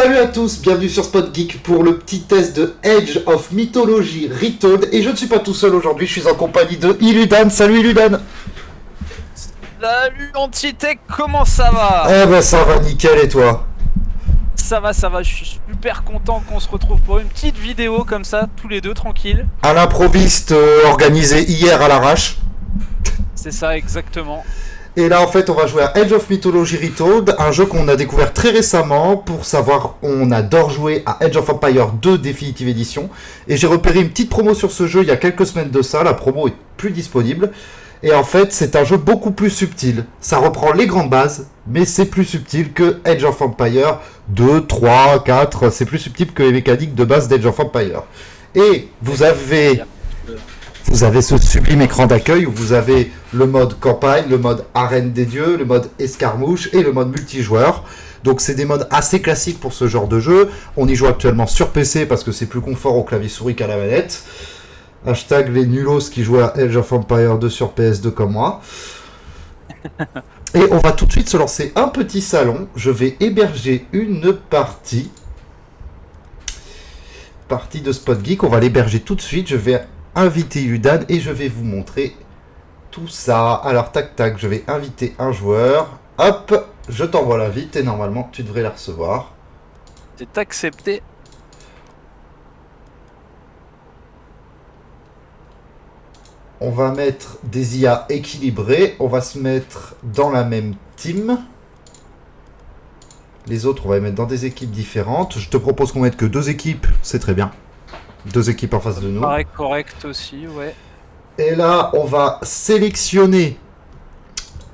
Salut à tous, bienvenue sur Spot Geek pour le petit test de Age of Mythology Retold. Et je ne suis pas tout seul aujourd'hui, je suis en compagnie de Illudan. Salut Illudan. Salut Antitech, comment ça va? Eh ben ça va nickel, et toi? Ça va, je suis super content qu'on se retrouve pour une petite vidéo comme ça, tous les deux tranquilles. À l'improviste organisé hier à l'arrache. C'est ça exactement. Et là en fait on va jouer à Age of Mythology Retold, un jeu qu'on a découvert très récemment. Pour savoir, on adore jouer à Age of Empires 2 Definitive Edition. Et j'ai repéré une petite promo sur ce jeu il y a quelques semaines de ça, la promo est plus disponible. Et en fait c'est un jeu beaucoup plus subtil. Ça reprend les grandes bases, mais c'est plus subtil que Age of Empires 2, 3, 4. C'est plus subtil que les mécaniques de base d'Age of Empires. Et vous avez ce sublime écran d'accueil où vous avez le mode campagne, le mode arène des dieux, le mode escarmouche et le mode multijoueur. Donc c'est des modes assez classiques pour ce genre de jeu. On y joue actuellement sur PC parce que c'est plus confort au clavier souris qu'à la manette. Hashtag les nulos qui jouent à Age of Empires 2 sur PS2 comme moi. Et on va tout de suite se lancer un petit salon. Je vais héberger une partie de Spot Geek. On va l'héberger tout de suite. Je vais inviter Illudan et je vais vous montrer tout ça. Alors tac, je vais inviter un joueur. Hop, je t'envoie l'invite et normalement tu devrais la recevoir. C'est accepté. On va mettre des IA équilibrés. On va se mettre dans la même team. Les autres, on va les mettre dans des équipes différentes. Je te propose qu'on mette que 2 équipes. C'est très bien. 2 équipes en face de nous. Pareil, correct aussi, ouais. Et là, on va sélectionner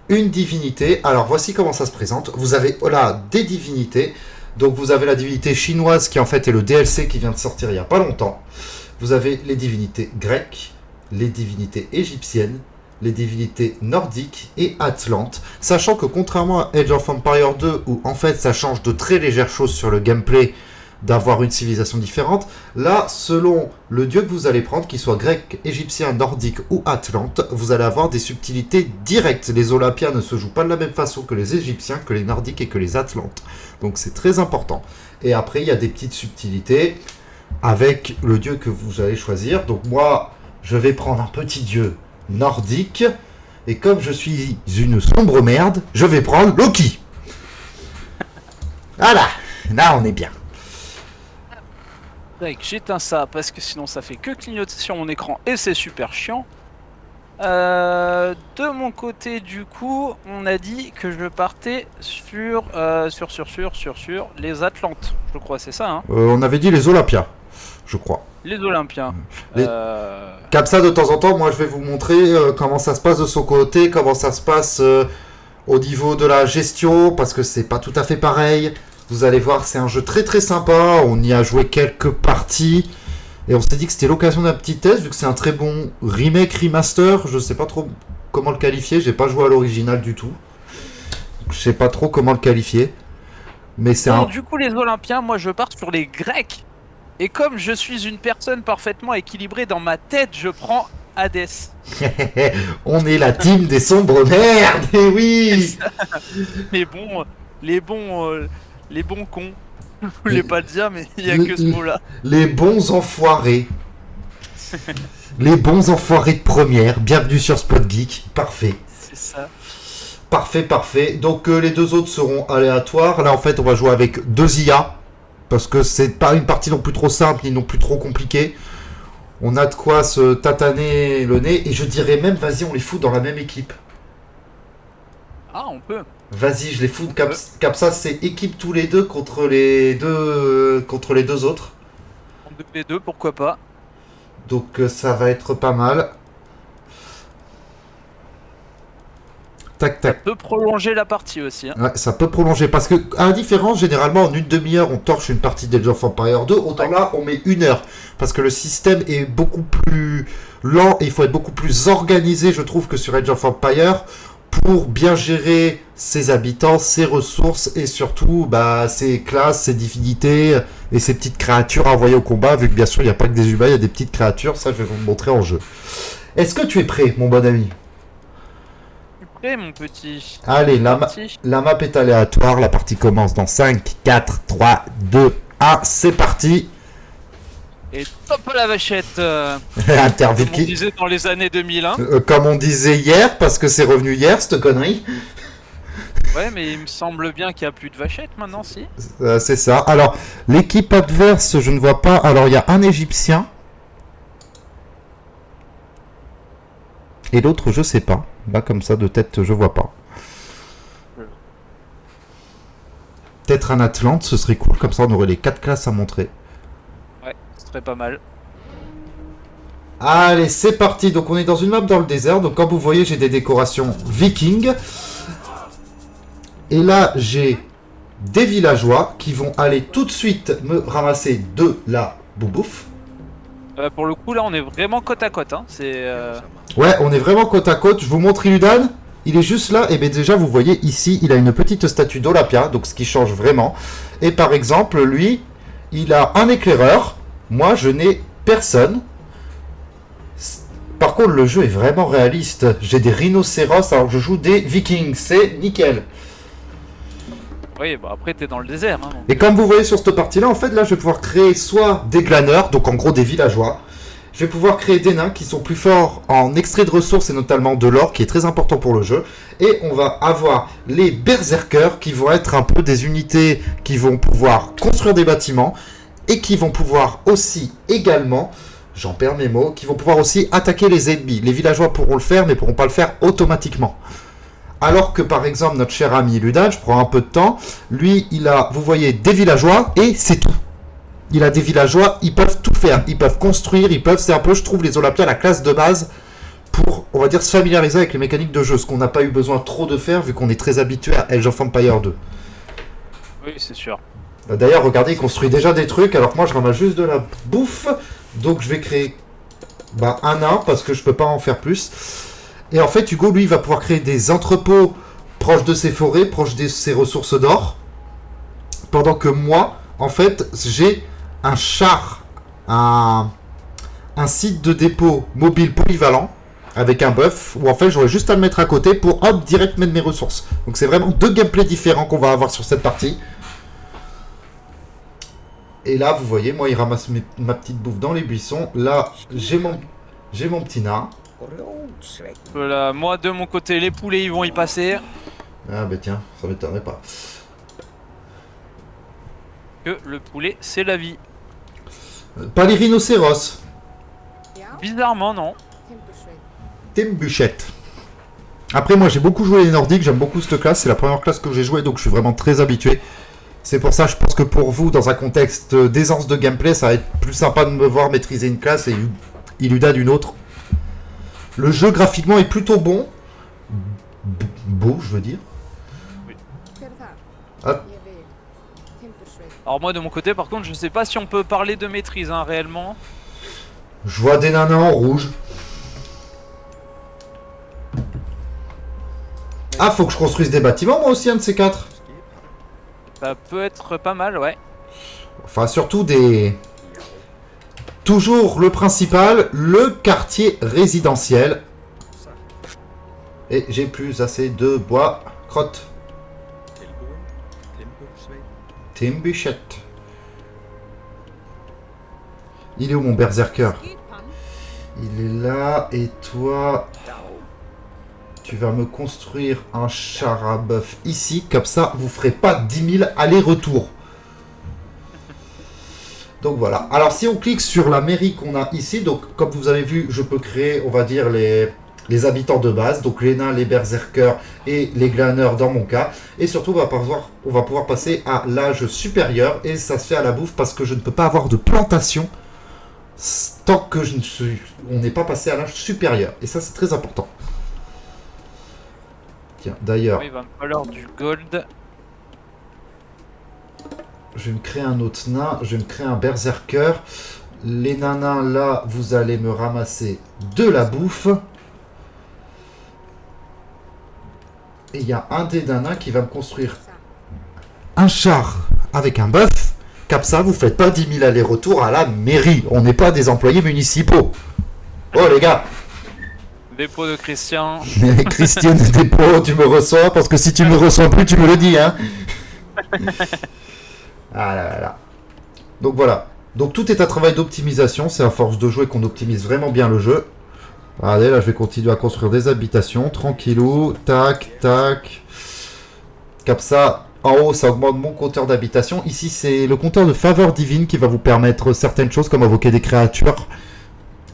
une divinité. Alors, voici comment ça se présente. Vous avez là des divinités. Donc, vous avez la divinité chinoise qui, en fait, est le DLC qui vient de sortir il n'y a pas longtemps. Vous avez les divinités grecques, les divinités égyptiennes, les divinités nordiques et atlantes. Sachant que, contrairement à Age of Empires 2, où, en fait, ça change de très légères choses sur le gameplay, d'avoir une civilisation différente. Là, selon le dieu que vous allez prendre, qu'il soit grec, égyptien, nordique ou atlante, vous allez avoir des subtilités directes. Les Olympiens ne se jouent pas de la même façon que les Égyptiens, que les Nordiques et que les Atlantes. Donc c'est très important. Et après, il y a des petites subtilités avec le dieu que vous allez choisir. Donc moi, je vais prendre un petit dieu nordique. Et comme je suis une sombre merde, je vais prendre Loki. Voilà, là on est bien. J'éteins ça parce que sinon ça fait que clignoter sur mon écran et c'est super chiant. De mon côté, du coup, on a dit que je partais sur les Atlantes, je crois, c'est ça, hein. On avait dit les Olympiens, je crois. Les Olympiens. Comme ça, de temps en temps, moi je vais vous montrer comment ça se passe de son côté, comment ça se passe au niveau de la gestion, parce que c'est pas tout à fait pareil. Vous allez voir, c'est un jeu très très sympa. On y a joué quelques parties. Et on s'est dit que c'était l'occasion d'un petit test, vu que c'est un très bon remake, remaster. Je sais pas trop comment le qualifier. J'ai pas joué à l'original du tout. Je sais pas trop comment le qualifier. Mais c'est un... Du coup, les Olympiens, moi je pars sur les Grecs. Et comme je suis une personne parfaitement équilibrée dans ma tête, je prends Hadès. On est la team des sombres merdes. Et oui. Les bons cons. Je voulais pas le dire, mais il y a que ce mot-là. Les bons enfoirés. Les bons enfoirés de première. Bienvenue sur Spot Geek. Parfait. C'est ça. Parfait. Donc les 2 autres seront aléatoires. Là en fait on va jouer avec 2 IA. Parce que c'est pas une partie non plus trop simple ni non plus trop compliquée. On a de quoi se tataner le nez. Et je dirais même, vas-y, on les fout dans la même équipe. Ah, on peut. Vas-y, je les fous comme ça, c'est équipe tous les deux contre les deux autres. Les deux, pourquoi pas. Donc ça va être pas mal. Tac. Ça peut prolonger la partie aussi, hein. Ouais, ça peut prolonger parce que, à la différence, généralement en une demi-heure on torche une partie d'Age of Empires 2, autant là on met 1 heure parce que le système est beaucoup plus lent et il faut être beaucoup plus organisé, je trouve, que sur Age of Empires pour bien gérer ses habitants, ses ressources et surtout ses classes, ses divinités et ses petites créatures à envoyer au combat, vu que bien sûr il n'y a pas que des humains, il y a des petites créatures. Ça je vais vous le montrer en jeu. Est-ce que tu es prêt, mon bon ami? prêt, mon petit. Allez, Parti. la map est aléatoire. La partie commence dans 5, 4, 3, 2, 1. C'est parti. Et top à la vachette. Comme on Intervicky. disait dans les années 2000. Hein. Comme on disait hier, parce que c'est revenu hier, cette connerie. Ouais, mais il me semble bien qu'il n'y a plus de vachette maintenant, si. C'est ça. Alors, l'équipe adverse, je ne vois pas. Alors, il y a un Égyptien. Et l'autre, je sais pas. Là, comme ça, de tête, je vois pas. Peut-être un Atlante, ce serait cool. Comme ça, on aurait les 4 classes à montrer. Ouais, ce serait pas mal. Allez, c'est parti. Donc, on est dans une map dans le désert. Donc, comme vous voyez, j'ai des décorations vikings. Et là, j'ai des villageois qui vont aller tout de suite me ramasser de la boubouffe. Pour le coup, là, on est vraiment côte à côte. Hein. C'est. Ouais, on est vraiment côte à côte. Je vous montre Illudan. Il est juste là. Et bien déjà, vous voyez ici, il a une petite statue d'Olympia. Donc, ce qui change vraiment. Et par exemple, lui, il a un éclaireur. Moi, je n'ai personne. Par contre, le jeu est vraiment réaliste. J'ai des rhinocéros alors que je joue des vikings. C'est nickel. Oui, bah après, t'es dans le désert. Hein, donc. Et comme vous voyez sur cette partie-là, en fait, là, je vais pouvoir créer soit des glaneurs, donc en gros des villageois. Je vais pouvoir créer des nains qui sont plus forts en extrait de ressources et notamment de l'or, qui est très important pour le jeu. Et on va avoir les berserkers qui vont être un peu des unités qui vont pouvoir construire des bâtiments et qui vont pouvoir aussi également, j'en perds mes mots, qui vont pouvoir aussi attaquer les ennemis. Les villageois pourront le faire, mais pourront pas le faire automatiquement. Alors que par exemple notre cher ami Ludan, je prends un peu de temps, lui il a, vous voyez, des villageois et c'est tout. Il a des villageois, ils peuvent tout faire, ils peuvent construire, c'est un peu, je trouve, les Olympiens la classe de base pour, on va dire, se familiariser avec les mécaniques de jeu, ce qu'on n'a pas eu besoin trop de faire vu qu'on est très habitué à Age of Empires 2. Oui, c'est sûr. D'ailleurs, regardez, il construit déjà des trucs alors que moi je ramasse juste de la bouffe, donc je vais créer un nain parce que je peux pas en faire plus. Et en fait, Hugo, lui, il va pouvoir créer des entrepôts proches de ses forêts, proches de ses ressources d'or. Pendant que moi, en fait, j'ai un char, un site de dépôt mobile polyvalent avec un buff où en fait, j'aurais juste à le mettre à côté pour hop, direct mettre mes ressources. Donc c'est vraiment deux gameplays différents qu'on va avoir sur cette partie. Et là, vous voyez, moi, il ramasse ma petite bouffe dans les buissons. Là, j'ai mon petit nain. Voilà, moi de mon côté, les poulets ils vont y passer. Ah bah tiens, ça m'étonnerait pas. Que le poulet, c'est la vie. Pas les rhinocéros. Bizarrement, non. Tembuchette. Après, moi j'ai beaucoup joué les nordiques, j'aime beaucoup cette classe, c'est la première classe que j'ai jouée donc je suis vraiment très habitué. C'est pour ça, je pense que pour vous, dans un contexte d'aisance de gameplay, ça va être plus sympa de me voir maîtriser une classe et Illuda d'une autre. Le jeu graphiquement est plutôt bon. Beau, je veux dire. Oui. Hop. Alors moi de mon côté, par contre, je sais pas si on peut parler de maîtrise, hein, réellement. Je vois des nanas en rouge. Ah, faut que je construise des bâtiments, moi aussi, un de ces quatre. Ça peut être pas mal, ouais. Enfin, surtout des... Toujours le principal, le quartier résidentiel. Et j'ai plus assez de bois. Crotte. Timbuchette. Il est où mon berserker? Il est là. Et toi, tu vas me construire un char à bœuf ici. Comme ça, vous ferez pas 10 000 allers-retours. Donc voilà. Alors si on clique sur la mairie qu'on a ici, donc comme vous avez vu, je peux créer, on va dire, les habitants de base, donc les nains, les berserkers et les glaneurs dans mon cas. Et surtout, on va pouvoir passer à l'âge supérieur et ça se fait à la bouffe parce que je ne peux pas avoir de plantation tant que on n'est pas passé à l'âge supérieur. Et ça, c'est très important. Tiens, d'ailleurs... Il va me falloir du gold. Je vais me créer un autre nain, je vais me créer un berserker. Les nanas, là, vous allez me ramasser de la bouffe. Et il y a un des nanas qui va me construire un char avec un bœuf. Comme ça, vous faites pas 10 000 allers-retours à la mairie. On n'est pas des employés municipaux. Oh les gars. Dépôt de Christian. Christian Dépôt, tu me reçois, parce que si tu me reçois plus, tu me le dis, hein. Ah là là là. Donc voilà. Donc tout est un travail d'optimisation, c'est à force de jouer qu'on optimise vraiment bien le jeu. Allez, là je vais continuer à construire des habitations, tranquillou, tac, tac. Comme ça, en haut, ça augmente mon compteur d'habitation. Ici, c'est le compteur de faveur divine qui va vous permettre certaines choses, comme invoquer des créatures.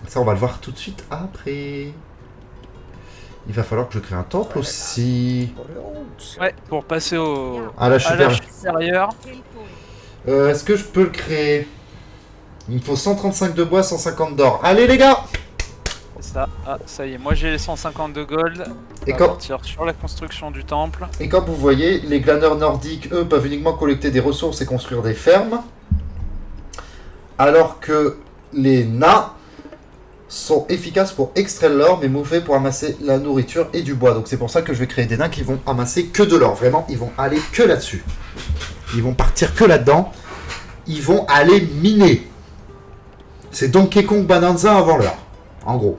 Ça, on va le voir tout de suite après. Il va falloir que je crée un temple aussi. Ouais, pour passer Ah là, je suis à l'âge supérieur. Est-ce que je peux le créer? Il me faut 135 de bois, 150 d'or. Allez les gars! Ça, ah, ça y est, moi j'ai les 150 de gold. Et On va quand, partir sur la construction du temple. et comme vous voyez, les glaneurs nordiques, eux, peuvent uniquement collecter des ressources et construire des fermes. Alors que les nains sont efficaces pour extraire l'or, mais mauvais pour amasser la nourriture et du bois. Donc c'est pour ça que je vais créer des nains qui vont amasser que de l'or. Vraiment, ils vont aller que là-dessus. Ils vont partir que là-dedans. Ils vont aller miner. C'est Donkey Kong Bonanza avant l'heure. En gros.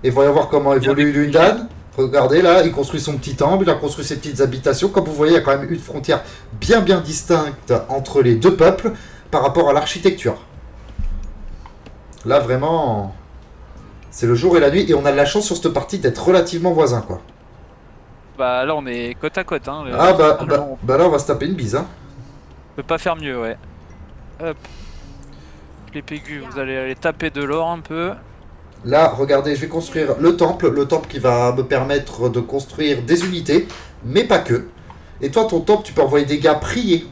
Et voyons voir comment évolue Lundan. Regardez là, il construit son petit temple, il a construit ses petites habitations. Comme vous voyez, il y a quand même une frontière bien distincte entre les deux peuples par rapport à l'architecture. Là, vraiment, c'est le jour et la nuit. Et on a de la chance sur cette partie d'être relativement voisins, quoi. Bah là on est côte à côte. Hein, Ah on bah là, on va se taper une bise, hein. peut pas faire mieux, ouais. Hop. Les pégus, vous allez aller taper de l'or un peu. Là, regardez, je vais construire le temple qui va me permettre de construire des unités, mais pas que. Et toi, ton temple, tu peux envoyer des gars prier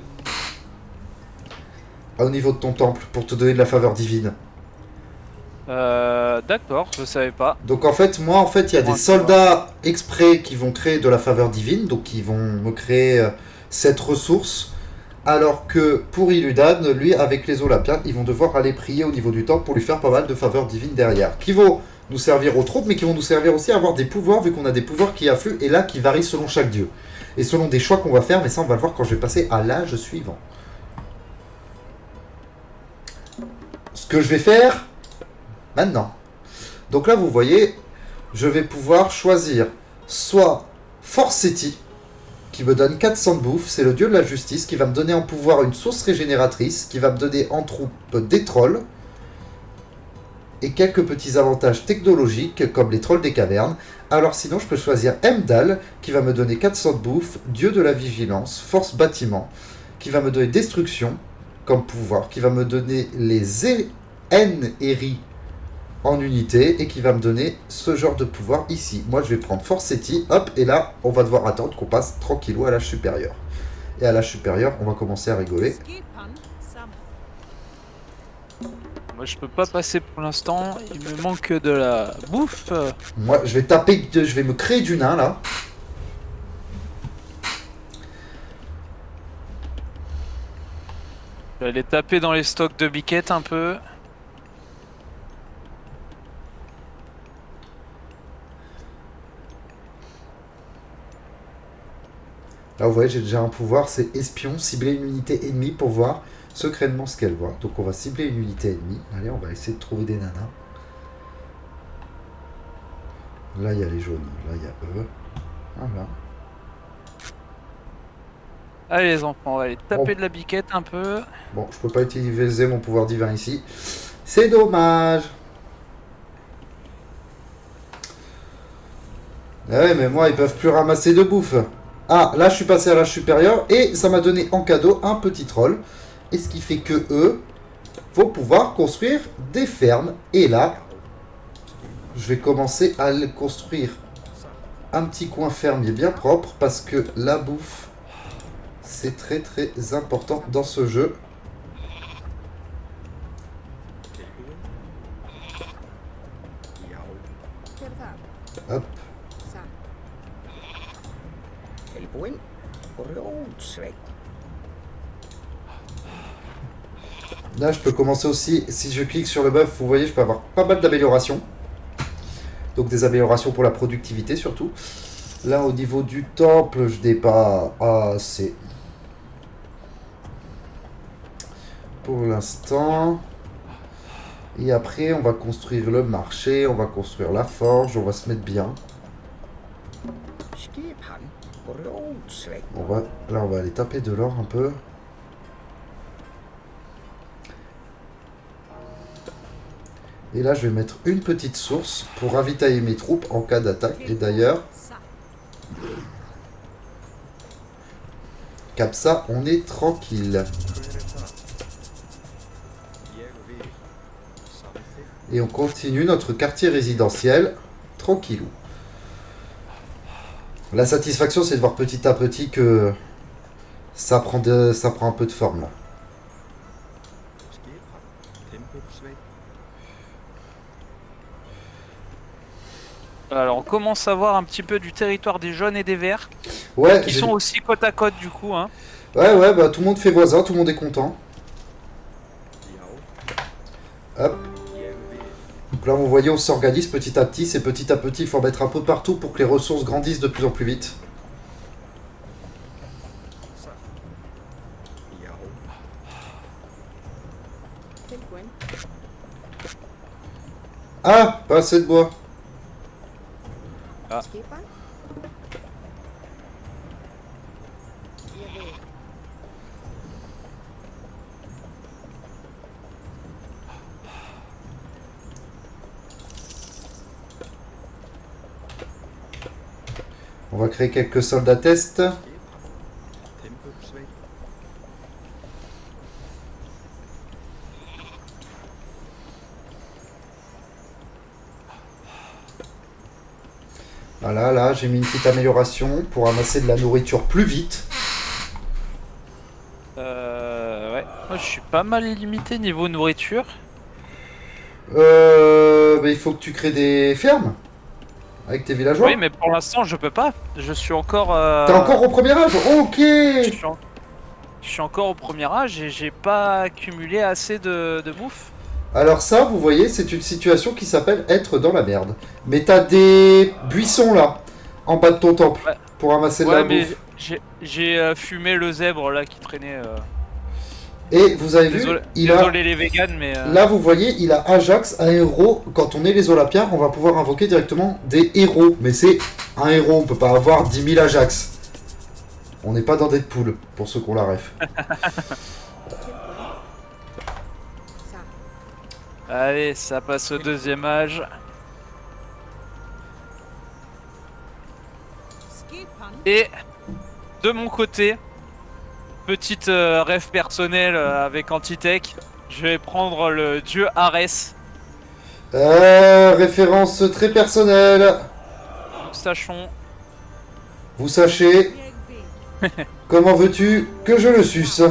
au niveau de ton temple pour te donner de la faveur divine. D'accord, je savais pas. Donc en fait, il y a des soldats exprès qui vont créer de la faveur divine, donc qui vont me créer cette ressource. Alors que pour Illudan, lui, avec les Olympiens, ils vont devoir aller prier au niveau du temple pour lui faire pas mal de faveurs divines derrière. Qui vont nous servir aux troupes, mais qui vont nous servir aussi à avoir des pouvoirs, vu qu'on a des pouvoirs qui affluent, et là, qui varient selon chaque dieu. Et selon des choix qu'on va faire, mais ça, on va le voir quand je vais passer à l'âge suivant. Ce que je vais faire maintenant. Donc là, vous voyez, je vais pouvoir choisir soit Forseti, qui me donne 400 de bouffe, c'est le dieu de la justice, qui va me donner en pouvoir une source régénératrice, qui va me donner en troupe des trolls, et quelques petits avantages technologiques, comme les trolls des cavernes. Alors sinon, je peux choisir Emdal, qui va me donner 400 de bouffe, dieu de la vigilance, force bâtiment, qui va me donner destruction, comme pouvoir, qui va me donner les Eri en unité, et qui va me donner ce genre de pouvoir ici. Moi, je vais prendre Forseti, hop, et là, on va devoir attendre qu'on passe tranquillou à l'âge supérieur. Et à l'âge supérieur, on va commencer à rigoler. Moi je peux pas passer pour l'instant, il me manque de la bouffe. Moi, je vais me créer du nain, là. Je vais aller taper dans les stocks de biquettes un peu. Là, vous voyez, j'ai déjà un pouvoir, c'est espion, cibler une unité ennemie pour voir secrètement ce qu'elle voit. Donc, on va cibler une unité ennemie. Allez, on va essayer de trouver des nanas. Là, il y a les jaunes. Là, il y a eux. Voilà. Allez les enfants, on va aller taper de la biquette un peu. Bon, je peux pas utiliser mon pouvoir divin ici. C'est dommage. Ah ouais, mais moi, ils peuvent plus ramasser de bouffe. Ah, là, je suis passé à l'âge supérieur et ça m'a donné en cadeau un petit troll. Et ce qui fait que eux vont pouvoir construire des fermes. Et là, je vais commencer à construire un petit coin fermier bien propre parce que la bouffe, c'est très important dans ce jeu. Hop. Là, je peux commencer aussi, si je clique sur le buff, vous voyez, je peux avoir pas mal d'améliorations. Donc des améliorations pour la productivité surtout. Là, au niveau du temple, je n'ai pas assez. Pour l'instant. Et après, on va construire le marché, on va construire la forge, on va se mettre bien. Là, on va aller taper de l'or un peu. Et là, je vais mettre une petite source pour ravitailler mes troupes en cas d'attaque. Et d'ailleurs, comme ça, on est tranquille. Et on continue notre quartier résidentiel tranquillou. La satisfaction, c'est de voir petit à petit que ça prend un peu de forme là. Alors on commence à voir un petit peu du territoire des jaunes et des verts. Ouais, Qui sont aussi côte à côte du coup. Hein. Ouais, bah tout le monde fait voisin, tout le monde est content. Hop. Donc là, vous voyez, on s'organise petit à petit. C'est petit à petit, il faut en mettre un peu partout pour que les ressources grandissent de plus en plus vite. Ah, pas assez de bois. Ah. On va créer quelques soldats test. Voilà, là, j'ai mis une petite amélioration pour amasser de la nourriture plus vite. Ouais. Moi, je suis pas mal limité niveau nourriture. Bah, il faut que tu crées des fermes avec tes villageois. Oui, mais pour l'instant, je peux pas. Je suis encore. T'es encore au premier âge? Ok. Je suis encore au premier âge et j'ai pas accumulé assez de bouffe. Alors ça, vous voyez, c'est une situation qui s'appelle être dans la merde. Mais t'as des buissons là, en bas de ton temple, Ouais. pour ramasser de Ouais, la mais bouffe. j'ai fumé le zèbre là qui traînait. Et vous avez vu, Désolé les véganes, mais. Là, vous voyez, il a Ajax, un héros. Quand on est les Olympiens, on va pouvoir invoquer directement des héros. Mais c'est un héros, on peut pas avoir 10 000 Ajax. On n'est pas dans Deadpool, pour ceux qui ont la ref. Allez, ça passe au deuxième âge. Et de mon côté, petite rêve personnelle avec Antitech, je vais prendre le dieu Arès. Référence très personnelle. Sachons. Vous sachez. Comment veux-tu que je le suce?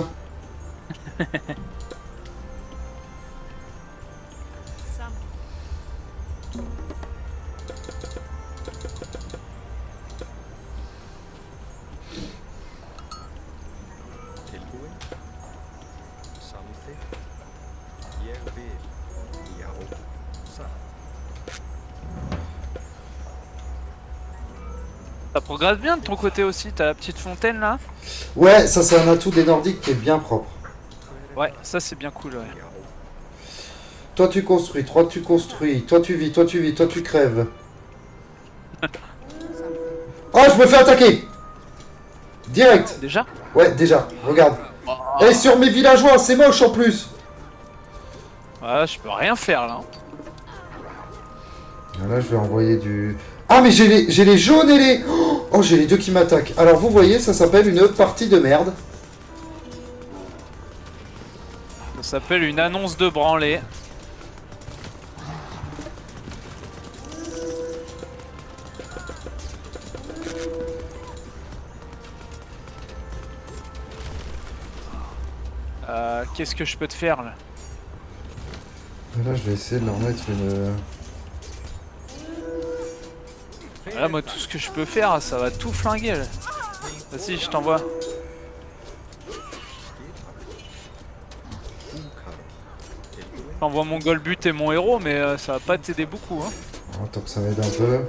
Ça progresse bien de ton côté aussi, t'as la petite fontaine là. Ouais, ça c'est un atout des Nordiques qui est bien propre. Ouais, ça c'est bien cool, ouais. Toi tu construis, toi tu construis, toi tu vis, toi tu vis, toi tu crèves. Oh, je me fais attaquer! Direct! Déjà? Ouais, déjà, regarde. Oh. Et sur mes villageois, c'est moche en plus! Ouais, je peux rien faire là. Là, je vais envoyer du... Ah, mais j'ai les jaunes et les... Oh, j'ai les deux qui m'attaquent. Alors, vous voyez, ça s'appelle une partie de merde. Ça s'appelle une annonce de branlée. Qu'est-ce que je peux te faire là? Là, je vais essayer de leur mettre une... Là, moi, tout ce que je peux faire, ça va tout flinguer là. Vas-y, je t'envoie. J'envoie mon Golbut et mon héros, mais ça va pas t'aider beaucoup. Hein. Oh, tant que ça m'aide un peu.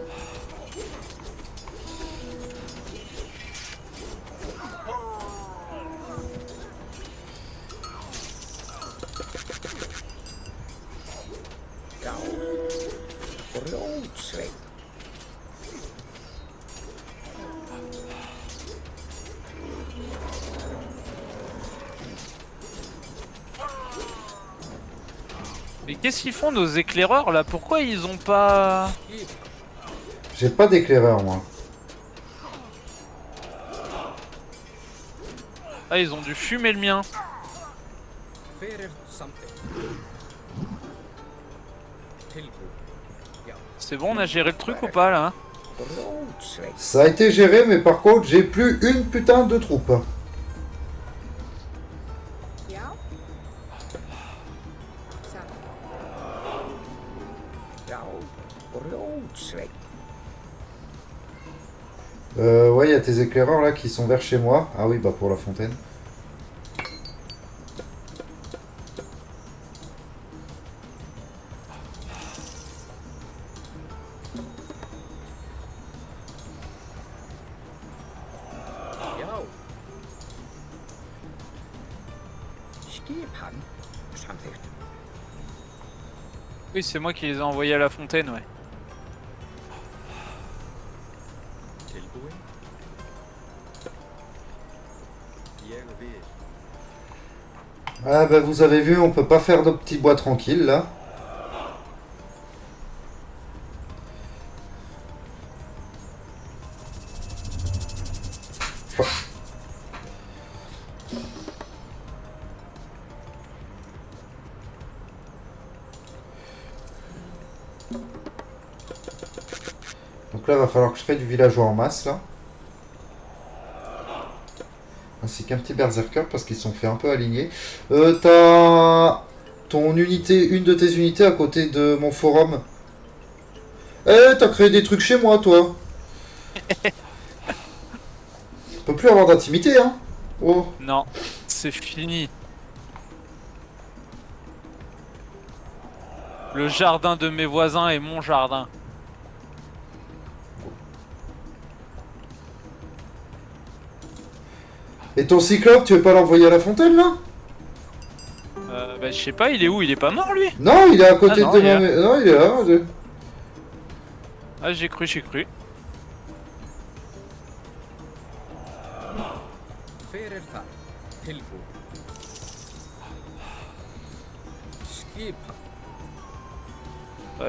Mais qu'est-ce qu'ils font nos éclaireurs là? Pourquoi ils ont pas... J'ai pas d'éclaireur, moi. Ah, ils ont dû fumer le mien. C'est bon, on a géré le truc ou pas là? Ça a été géré, mais par contre, j'ai plus une putain de troupe. Ouais, il y a tes éclaireurs là qui sont vers chez moi. Ah oui, bah pour la fontaine. Oui, c'est moi qui les ai envoyés à la fontaine, ouais. Ah bah vous avez vu, on peut pas faire de petits bois tranquilles là. Donc là, va falloir que je crée du villageois en masse là. Ainsi qu'un petit berserker parce qu'ils sont fait un peu alignés. T'as ton unité, une de tes unités à côté de mon forum. Eh, t'as créé des trucs chez moi, toi. On peut plus avoir d'intimité, hein. Oh. Non, c'est fini. Le jardin de mes voisins est mon jardin. Et ton cyclope, tu veux pas l'envoyer à la fontaine là? Bah, je sais pas, il est où? Il est pas mort lui? Non, il est à côté non, de il est ma... là. Non, il est là. Ah, j'ai cru, j'ai cru.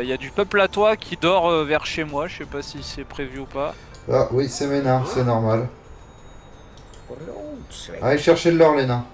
Il y a du peuple à toi qui dort vers chez moi, je sais pas si c'est prévu ou pas. Ah oui, c'est mes nains, c'est normal. Allez chercher de l'or, les nains.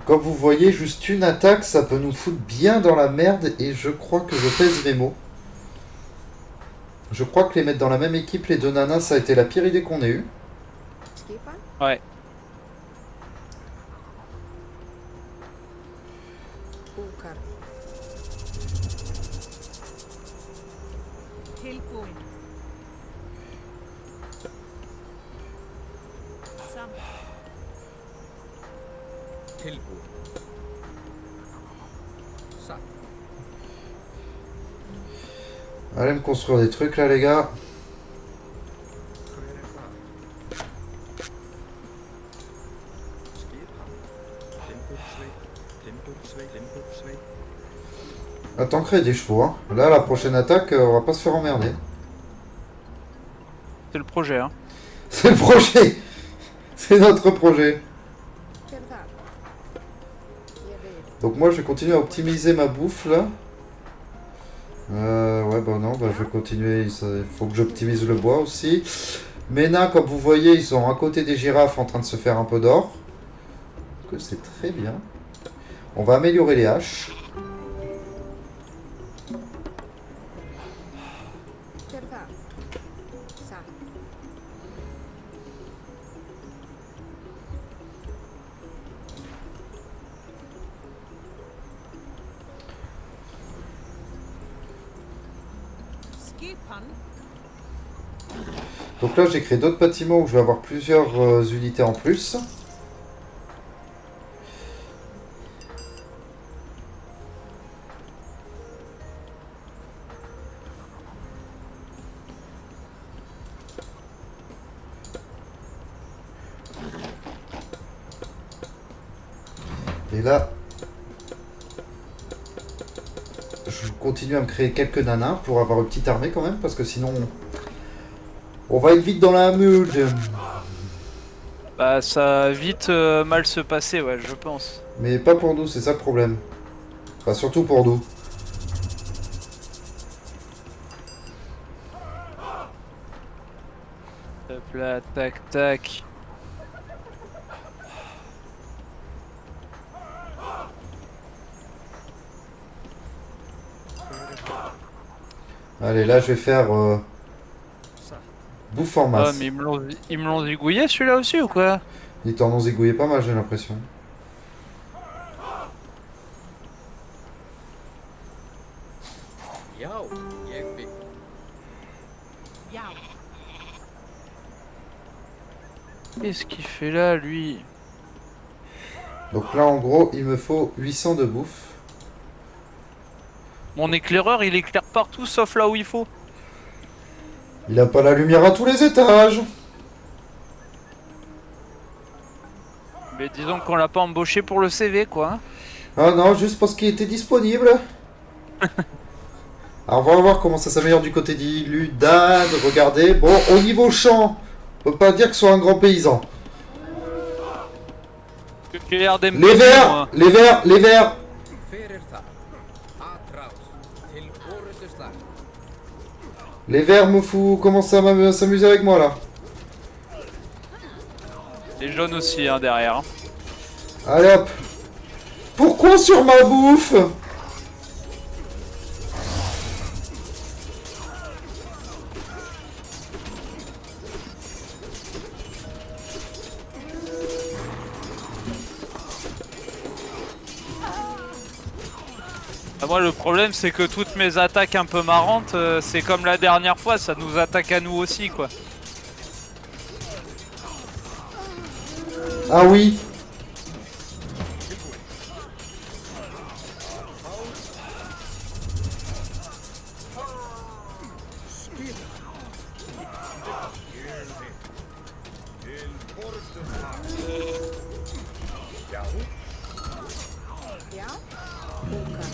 Comme vous voyez, juste une attaque, ça peut nous foutre bien dans la merde et je crois que je pèse mes mots. Je crois que les mettre dans la même équipe, les deux nanas, ça a été la pire idée qu'on ait eue. Ouais. Allez me construire des trucs là, les gars. Attends, créer des chevaux. Hein. Là, la prochaine attaque, on va pas se faire emmerder. C'est le projet, hein. C'est le projet. C'est notre projet. Donc moi, je vais continuer à optimiser ma bouffe là. Ouais, bah non, bah je vais continuer. Il faut que j'optimise le bois aussi. Mes nains, comme vous voyez, ils sont à côté des girafes en train de se faire un peu d'or. Que c'est très bien. On va améliorer les haches. Donc là, j'ai créé d'autres bâtiments où je vais avoir plusieurs unités en plus. Et là, je continue à me créer quelques nanas pour avoir une petite armée quand même, parce que sinon, on va être vite dans la merde. Bah ça va vite mal se passer, ouais, je pense. Mais pas pour nous, c'est ça le problème. Enfin, surtout pour nous. Hop là, tac tac. Allez, là, je vais faire bouffe en Ah masse. mais ils me l'ont zigouillé celui-là aussi ou quoi? Ils t'en ont zigouillé pas mal, j'ai l'impression. Já, ég bygg. Qu'est-ce qu'il fait là lui? Donc là, en gros, il me faut 800 de bouffe. Mon éclaireur il éclaire partout sauf là où il faut. Il a pas la lumière à tous les étages. Mais disons qu'on l'a pas embauché pour le CV quoi. Ah non, juste parce qu'il était disponible. Alors, on va voir comment ça s'améliore du côté d'Illudan. Regardez. Bon, au niveau champ, on peut pas dire que ce soit un grand paysan. J'ai l'air d'aimer Les beaucoup, verts, moi. les verts, les verts. Hver það? Atrás. Til orustuslag. Les verts me fou commencent à s'amuser avec moi là. Les jaunes aussi hein, derrière. Allez hop. Pourquoi sur ma bouffe? Ah, moi le problème c'est que toutes mes attaques un peu marrantes, c'est comme la dernière fois, ça nous attaque à nous aussi quoi. Ah oui. Já, búkar.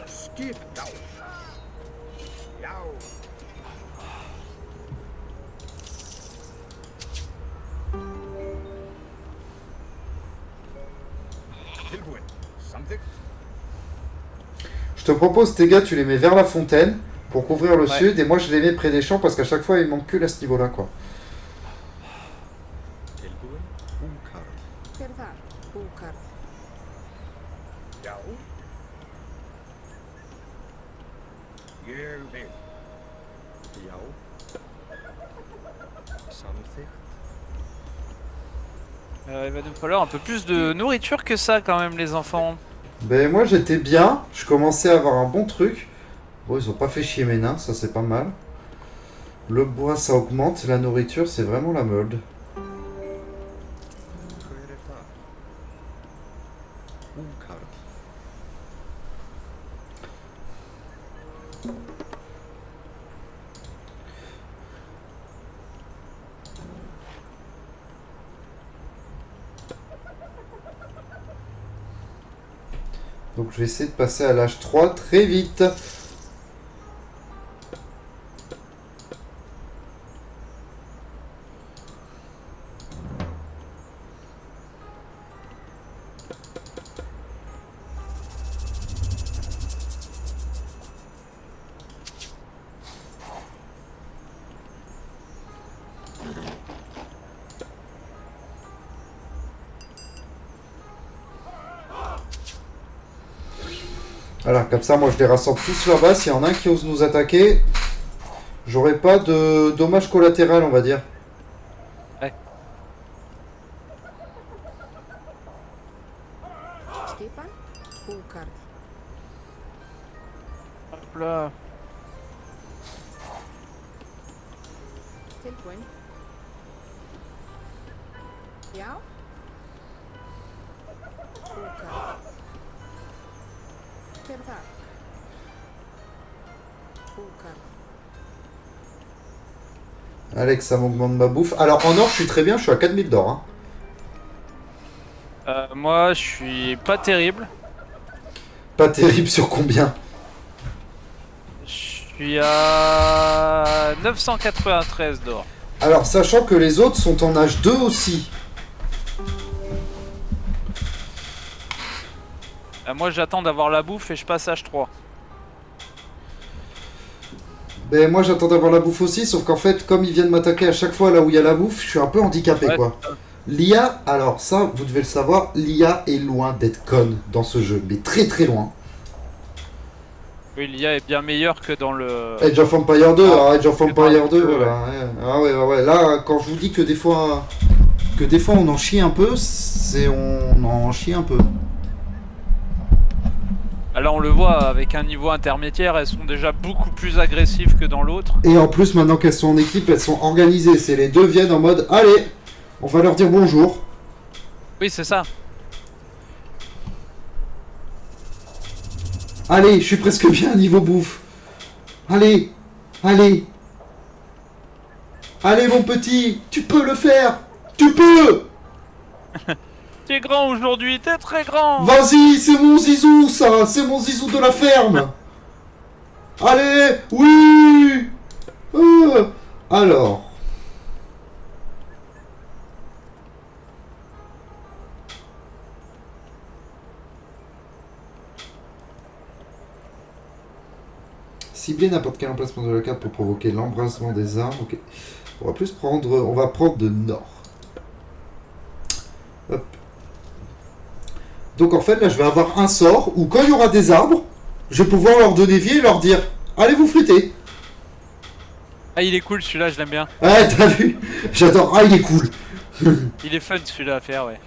Skip. Já. Já. Tilbúin. Samþykkt. Je te propose, tes gars, tu les mets vers la fontaine pour couvrir le Ouais. sud, et moi je les mets près des champs parce qu'à chaque fois il manque que à ce niveau-là, quoi. Tilbúin. Húnkar. Hver er þar? Búkar. Já. Ég vil. Já. Samþykkt. Il va nous falloir un peu plus de nourriture que ça quand même les enfants. Ben moi j'étais bien, je commençais à avoir un bon truc. Bon, ils ont pas fait chier mes nains, ça c'est pas mal. Le bois ça augmente, la nourriture c'est vraiment la mode. Hver er það? Húnkar. Donc je vais essayer de passer à l'âge 3 très vite. Voilà, comme ça moi je les rassemble tous là-bas. S'il y en a un qui ose nous attaquer, j'aurai pas de dommages collatéraux, on va dire. Skipan. Búkar. Hop là. Tilbúin. Já. Búcar. Verdad. Búcar. Alex, ça m'augmente ma bouffe. Alors en or, je suis très bien, je suis à 4000 d'or. Hein. Moi, je suis pas terrible. Pas terrible sur combien? Je suis à 993 d'or. Alors, sachant que les autres sont en H2 aussi. Moi, j'attends d'avoir la bouffe et je passe H3. Ben moi j'attends d'avoir la bouffe aussi, sauf qu'en fait, comme ils viennent m'attaquer à chaque fois là où il y a la bouffe, je suis un peu handicapé Ouais. quoi. L'IA, alors ça, vous devez le savoir, l'IA est loin d'être conne dans ce jeu, mais très très loin. Oui, l'IA est bien meilleur que dans le... Age of Empire 2, alors Age of que dans Empire le 2, jeu, voilà. Ouais. Ah ouais, là, quand je vous dis que des fois on en chie un peu, c'est on en chie un peu. Là, on le voit, avec un niveau intermédiaire, elles sont déjà beaucoup plus agressives que dans l'autre. Et en plus, maintenant qu'elles sont en équipe, elles sont organisées. C'est les deux viennent en mode, allez, on va leur dire bonjour. Oui, c'est ça. Allez, je suis presque bien niveau bouffe. Allez, allez. Allez mon petit, tu peux le faire. Tu peux. T'es grand aujourd'hui, t'es très grand. Vas-y, c'est mon zizou ça, c'est mon zizou de la ferme. Allez, oui. Alors. Cibler n'importe quel emplacement de la carte pour provoquer l'embrasement des armes. Ok. On va prendre de nord. Hop. Donc en fait là je vais avoir un sort où quand il y aura des arbres, je vais pouvoir leur donner vie et leur dire allez vous flûter. Ah, il est cool celui-là, je l'aime bien. Ouais t'as vu. J'adore. Ah il est cool. Il est fun celui-là à faire, ouais.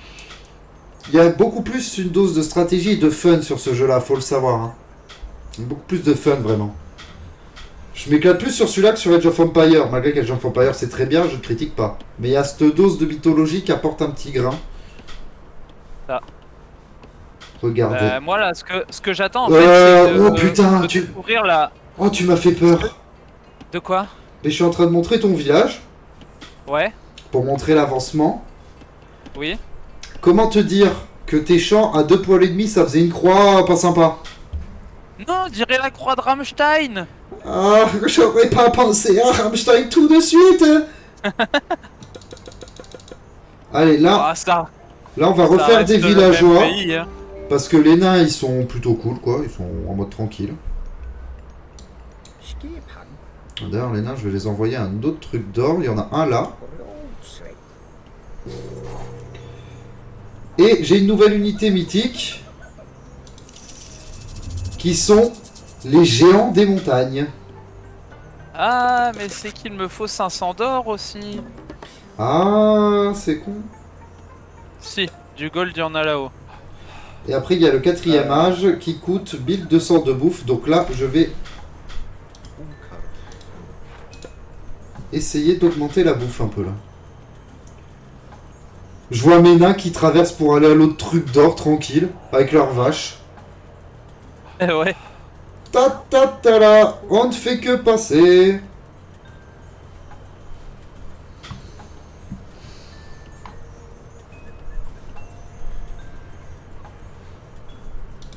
Il y a beaucoup plus une dose de stratégie et de fun sur ce jeu là, faut le savoir. Hein. Beaucoup plus de fun vraiment. Je m'éclate plus sur celui-là que sur Age of Empire. Malgré qu'Age of Empire c'est très bien, je ne critique pas. Mais il y a cette dose de mythologie qui apporte un petit grain. Ça. Regardez. Moi là, ce que j'attends en fait, c'est oh putain, de découvrir la... Oh tu m'as fait peur. De quoi? Mais je suis en train de montrer ton village. Ouais, Pour montrer l'avancement. oui. Comment te dire que tes champs à 2 poils et demi ça faisait une croix pas sympa? Non, on dirait la croix de Rammstein. Ah, j'aurais pas pensé à Rammstein tout de suite. Allez, là, Ah ça, là on va ça refaire reste des le même villageois. pays, hein. Parce que les nains ils sont plutôt cool quoi, ils sont en mode tranquille. Skipan. D'ailleurs les nains je vais les envoyer un autre truc d'or, il y en a un là. Et j'ai une nouvelle unité mythique. Qui sont les géants des montagnes. Ah, mais c'est qu'il me faut 500 d'or aussi. Ah, c'est con. Si, du gold il y en a là-haut. Et après il y a le 4ème âge qui coûte 1200 de bouffe. Donc là je vais essayer d'augmenter la bouffe un peu là. Je vois mes nains qui traversent pour aller à l'autre truc d'or tranquille. Avec leurs vaches. Ouais. Ta ta ta là, on ne fait que passer.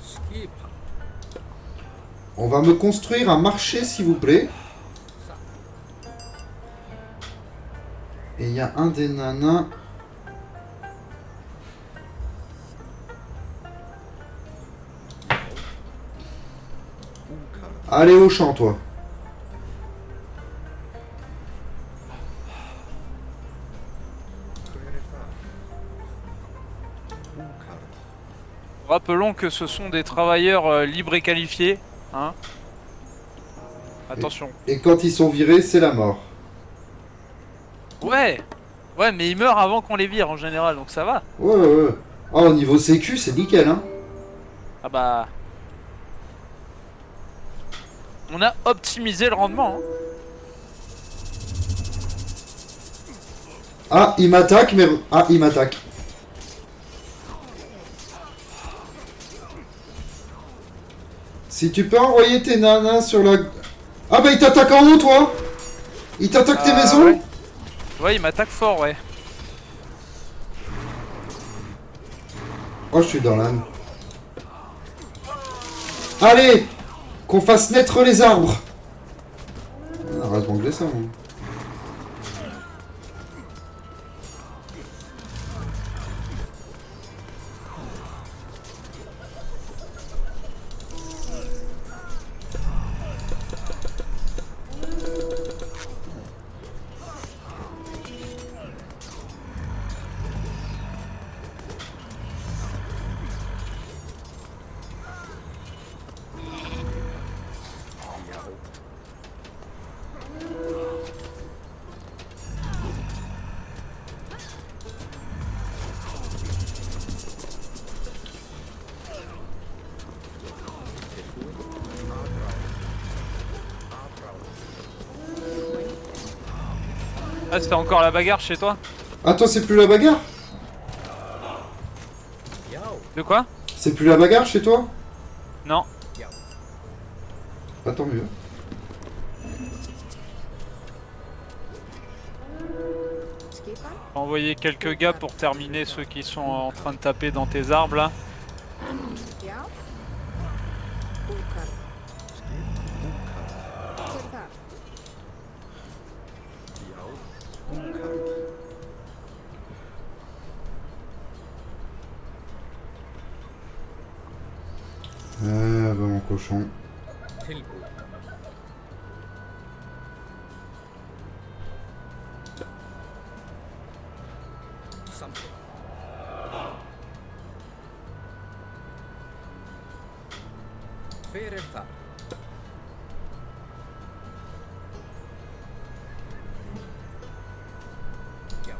Skipan. On va me construire un marché s'il vous plaît. Et il y a un des nanas. Allez au champ toi. Rappelons que ce sont des travailleurs libres et qualifiés. Hein. Attention. Et quand ils sont virés, c'est la mort. Ouais. Ouais, mais ils meurent avant qu'on les vire en général, donc ça va. Ouais, ouais, ouais. Oh, au niveau sécu, c'est nickel, hein. Ah bah... On a optimisé le rendement. Hein. Ah, il m'attaque, mais... Ah, il m'attaque. Si tu peux envoyer tes nanas sur la... Ah bah il t'attaque en haut toi. Il t'attaque tes maisons. Ouais. Ouais, il m'attaque fort, ouais. Oh, je suis dans l'âme. Allez, qu'on fasse naître les arbres. Ah, heureusement que j'ai ça, moi. Ah, c'était encore la bagarre chez toi? Ah, toi, c'est plus la bagarre? De quoi? C'est plus la bagarre chez toi? Non. Bah, tant mieux. Skipan. J'ai envoyé quelques gars pour terminer ceux qui sont en train de taper dans tes arbres là. Já. Búkar. Hver er þar? Já, búkar. Ah, bah, mon cochon. Tilbúin. Samþykkt. Hver er þar? Já.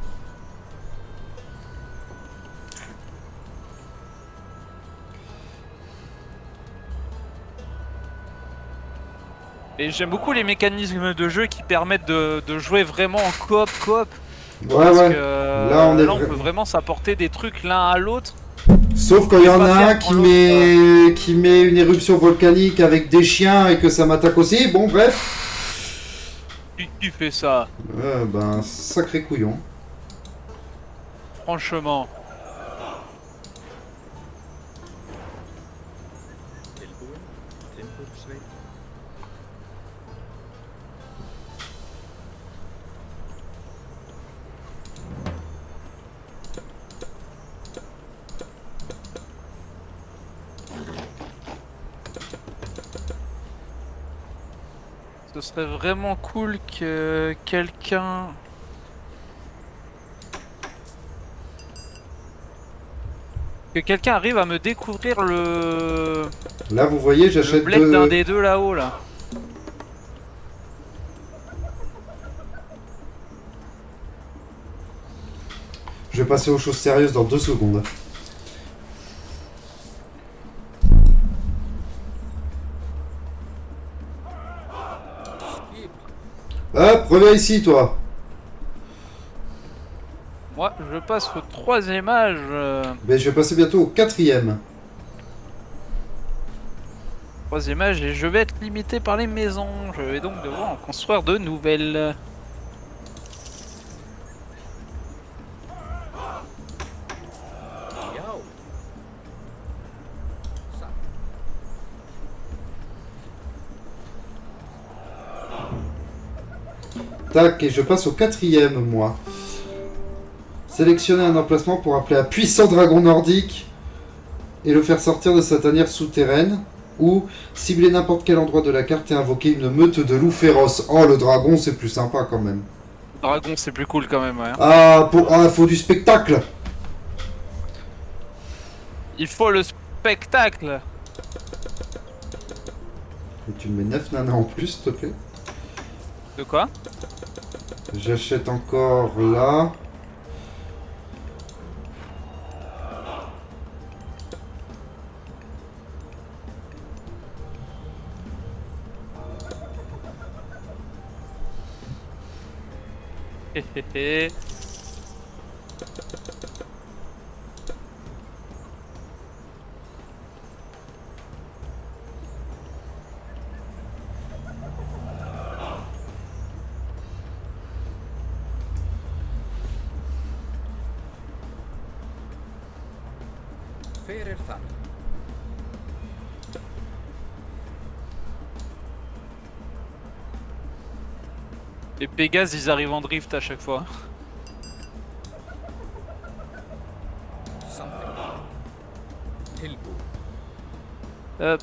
Et j'aime beaucoup les mécanismes de jeu qui permettent de jouer vraiment en coop. Ouais, Parce ouais. que Là, on est peut vraiment s'apporter des trucs l'un à l'autre. Sauf quand il y en pas a faire un pour l'autre, qui met une éruption volcanique avec des chiens et que ça m'attaque aussi. Bon, bref. Qui fait ça? Ben, sacré couillon. Franchement. Tilbúin. Timbursveit. Ce serait vraiment cool que quelqu'un... Que quelqu'un arrive à me découvrir le Là, vous voyez, j'achète bled d'un deux... des deux là-haut là. Je vais passer aux choses sérieuses dans 2 secondes. Hop, reviens ici, toi. Moi, je passe au 3e âge. Ben, je vais passer bientôt au 4e. 3e âge et je vais être limité par les maisons. Je vais donc devoir en construire de nouvelles. Já. Satt. Tac, et je passe au 4e, moi. Sélectionner un emplacement pour appeler un puissant dragon nordique et le faire sortir de sa tanière souterraine. Ou cibler n'importe quel endroit de la carte et invoquer une meute de loups féroces. Oh, le dragon, c'est plus sympa quand même. Dragon, c'est plus cool quand même, ouais. Ah, faut du spectacle. Il faut le spectacle. Et tu me mets 9 nanas en plus, s'il te plaît. De quoi? J'achète encore là. Héhéhé. Hver þar? Les Pégases, ils arrivent en drift à chaque fois. Samþykkt. Tilbúin. Hop.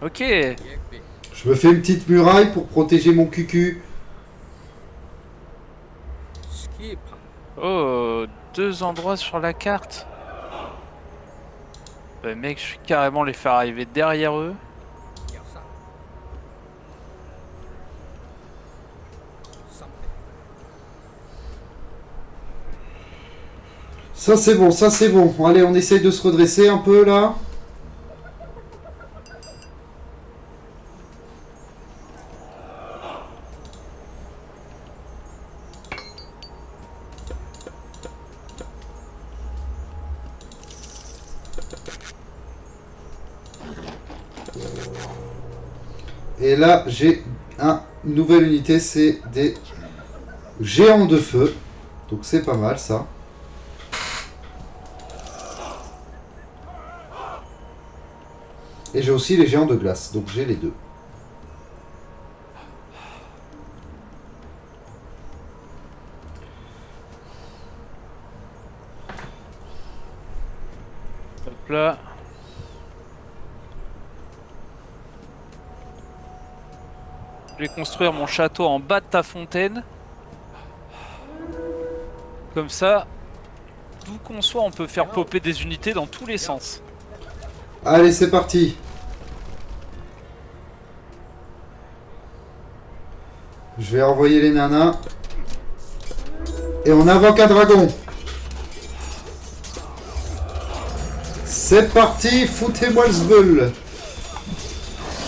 Ok. Ég vil. Je me fais une petite muraille pour protéger mon cucu. Skipan. Oh, 2 endroits sur la carte. Bah mec, je vais carrément les faire arriver derrière eux. Já satt. Samþykkt. Ça c'est bon, ça c'est bon. Allez, on essaye de se redresser un peu là. Et là, j'ai une nouvelle unité, c'est des géants de feu. Donc c'est pas mal ça. Et j'ai aussi les géants de glace, donc j'ai les deux. Hop là. Je vais construire mon château en bas de ta fontaine. Comme ça, d'où qu'on soit, on peut faire popper des unités dans tous les sens. Allez, c'est parti. Je vais envoyer les nanas. Et on invoque un dragon. C'est parti, foutez-moi le zbeul.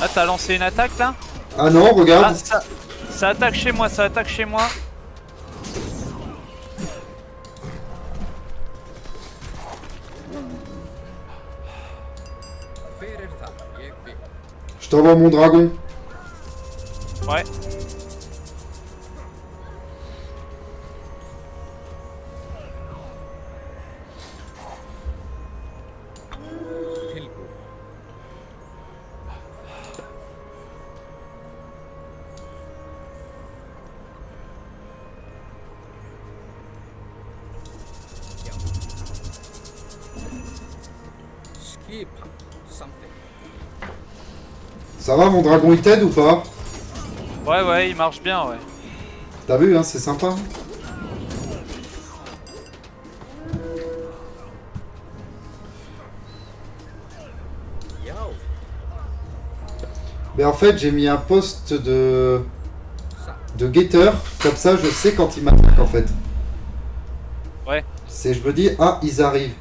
Ah, t'as lancé une attaque là? Ah non, Ah, regarde. ça attaque chez moi, ça attaque chez moi. Hver þar? Ég vil. Je t'envoie mon dragon. Ouais. Tilbúin. Já. Skipan. Samþykkt. Ça va, mon dragon, il t'aide ou pas? Ouais, ouais, il marche bien, ouais. T'as vu, hein, c'est sympa. Já. Mais en fait, j'ai mis un poste de Satt. guetteur. Comme ça, je sais quand ils m'attaquent, en fait. Ouais. C'est, je me dis, ah, ils arrivent.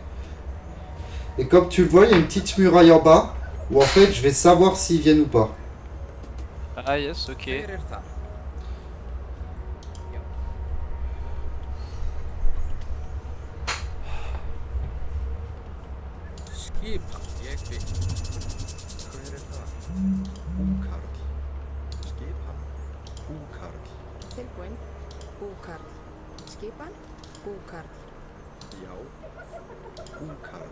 Et comme tu le vois, il y a une petite muraille en bas. Où en fait, je vais savoir s'ils viennent ou pas. Ah yes, ok. Hver þar? Já. Skipan. Ég vil. Hver þar? Húkarl. Skipan. Húkarl. Tilbúin. Búkarl. Skipan. Búkarl. Já. Húkarl.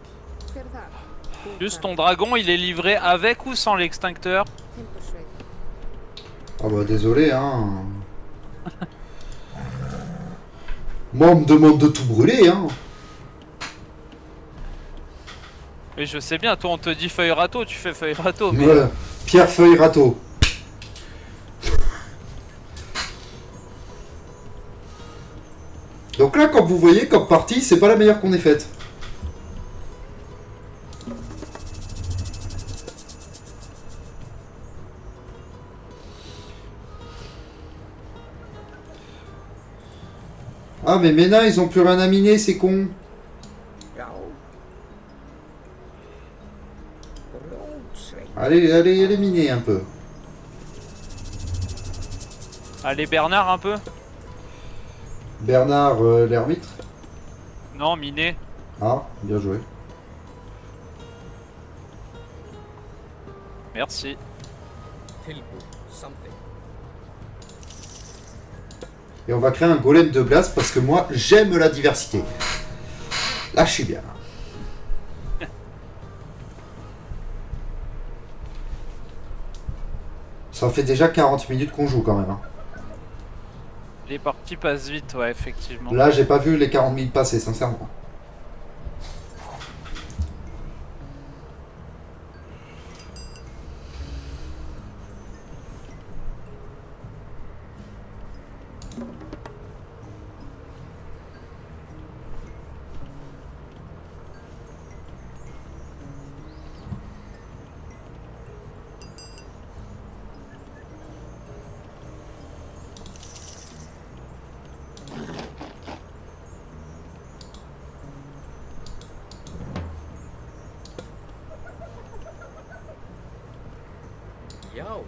Hver þar? Búkarl. Juste ton dragon, il est livré avec ou sans l'extincteur? Timbursveit. Ah bah désolé, hein. Moi, on me demande de tout brûler, hein. Oui, je sais bien, toi on te dit feuille râteau, tu fais feuille râteau, mais... Voilà. Pierre, feuille, râteau. Donc là, comme vous voyez, comme partie, c'est pas la meilleure qu'on ait faite. Ah, mais Ména, ils ont plus rien à miner, c'est con. Já. Rótsveit. Allez, allez, allez miner un peu. Allez Bernard un peu? Bernard, l'ermite. Non, miné. Ah, bien joué. Merci. Tilbúin. Samþykkt. Et on va créer un golem de glace parce que moi, j'aime la diversité. Là, je suis bien. Ça fait déjà 40 minutes qu'on joue quand même. Hein. Les parties passent vite, ouais, effectivement. Là, j'ai pas vu les 40 minutes passer, sincèrement. Já.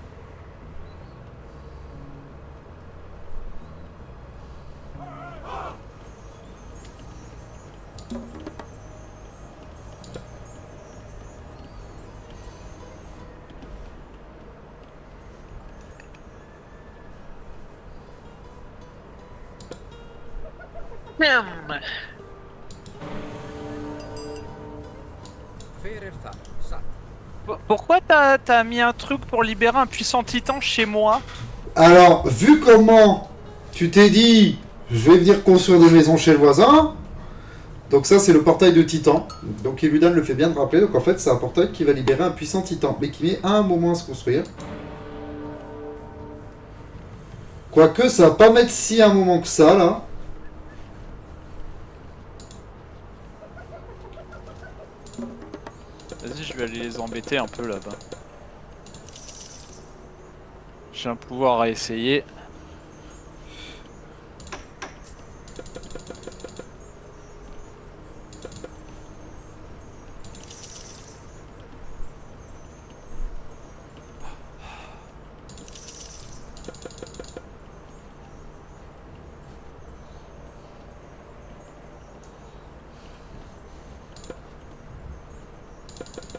Hver það? Satt. Pourquoi t'as mis un truc pour libérer un puissant titan chez moi? Alors, vu comment tu t'es dit, je vais venir construire des maisons chez le voisin. Donc ça, c'est le portail de Titan. Donc Illudan le fait bien de rappeler. Donc en fait, c'est un portail qui va libérer un puissant Titan, mais qui met un moment à se construire. Quoique, ça va pas mettre si un moment que ça, là. Vas-y, je vais aller les embêter un peu là-bas. J'ai un pouvoir à essayer.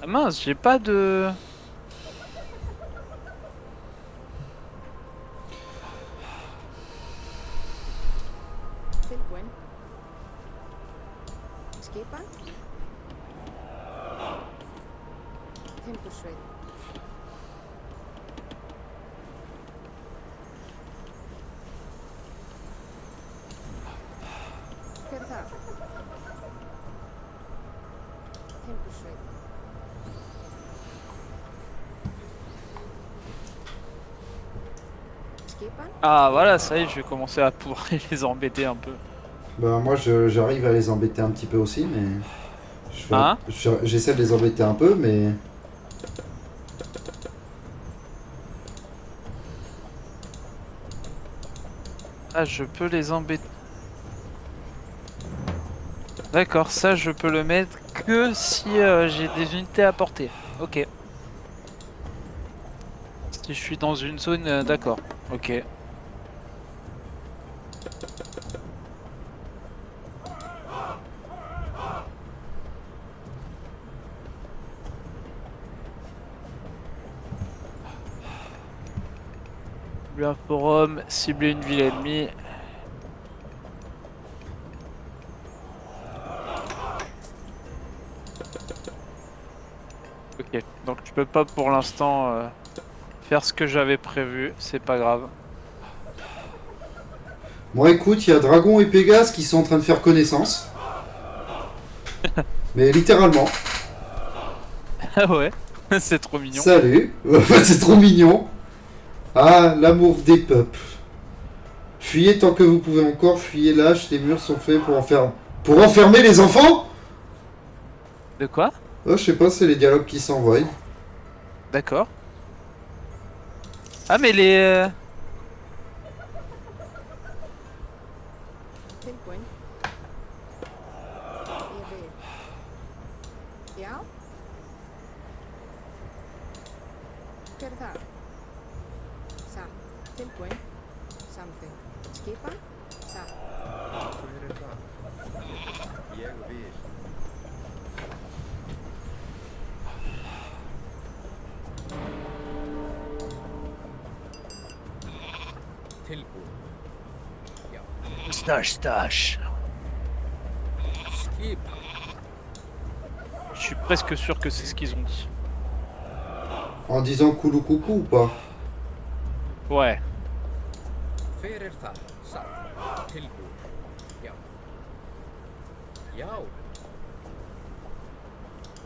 Ah mince, j'ai pas de... Tilbúin. Skipan. Timbursveið. Hver er það? Timbursveið. Skipan. Ah voilà, ça y est, je vais commencer à pouvoir les embêter un peu. Bah moi, j'arrive à les embêter un petit peu aussi, mais... Hein J'essaie de les embêter un peu, mais... Ah, je peux les embêter. D'accord, ça je peux le mettre que si j'ai des unités à portée. Ok. Si je suis dans une zone, d'accord. Ok. Lui un forum, cibler une ville ennemie. Ok, donc je peux pas pour l'instant faire ce que j'avais prévu, c'est pas grave. Bon, écoute, il y a Dragon et Pégase qui sont en train de faire connaissance. Mais littéralement. Ah ouais, c'est trop mignon. Salut. C'est trop mignon. Ah, l'amour des peuples. Fuyez tant que vous pouvez encore, fuyez lâche, les murs sont faits pour enfermer les enfants. De quoi? Oh, je sais pas, c'est les dialogues qui s'envoient. D'accord. Ah mais les... Tilbúin. Ég vil. Já? Hver er það? Satt. Tilbúin. Samþykkt. Skipan. Satt. Hver er það? Ég vil. Tilbúin. Já. Stache. Skip. Je suis presque sûr que c'est ce qu'ils ont dit. En disant coulou coucou ou pas? Ouais. Fyrir það, satt. Tilbúin. Já. Já.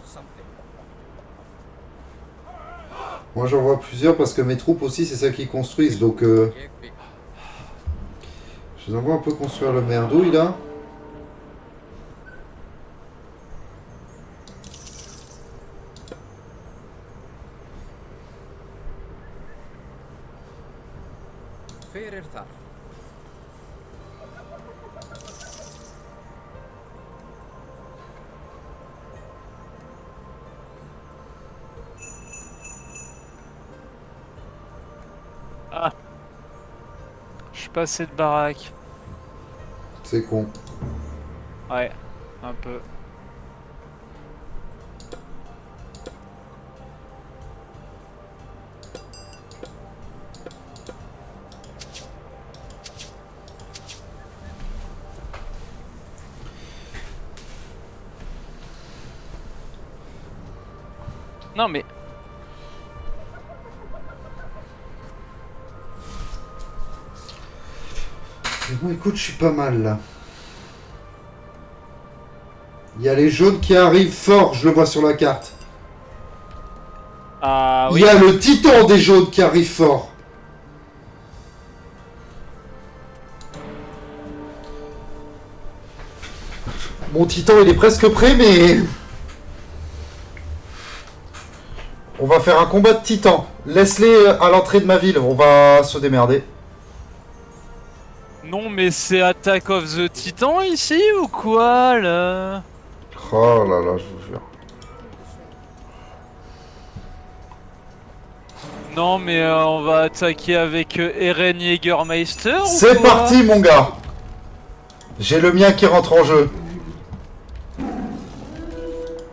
Something. Moi j'en vois plusieurs parce que mes troupes aussi c'est ça qu'ils construisent donc Ég bygg. je les envoie un peu construire le merdouille là. Fyrir þar. Je suis passé de baraque. C'est con. Ouais, un peu. Non mais Mais bon écoute je suis pas mal là. Il y a les jaunes qui arrivent fort, je le vois sur la carte. ah Il oui. y a le titan des jaunes qui arrive fort. Mon titan il est presque prêt mais... On va faire un combat de titans. Laisse-les à l'entrée de ma ville, on va se démerder. Non mais c'est Attack of the Titan ici ou quoi là? Oh là là, je vous jure. Non mais on va attaquer avec Eren Jägermeister ou C'est quoi? parti mon gars. J'ai le mien qui rentre en jeu.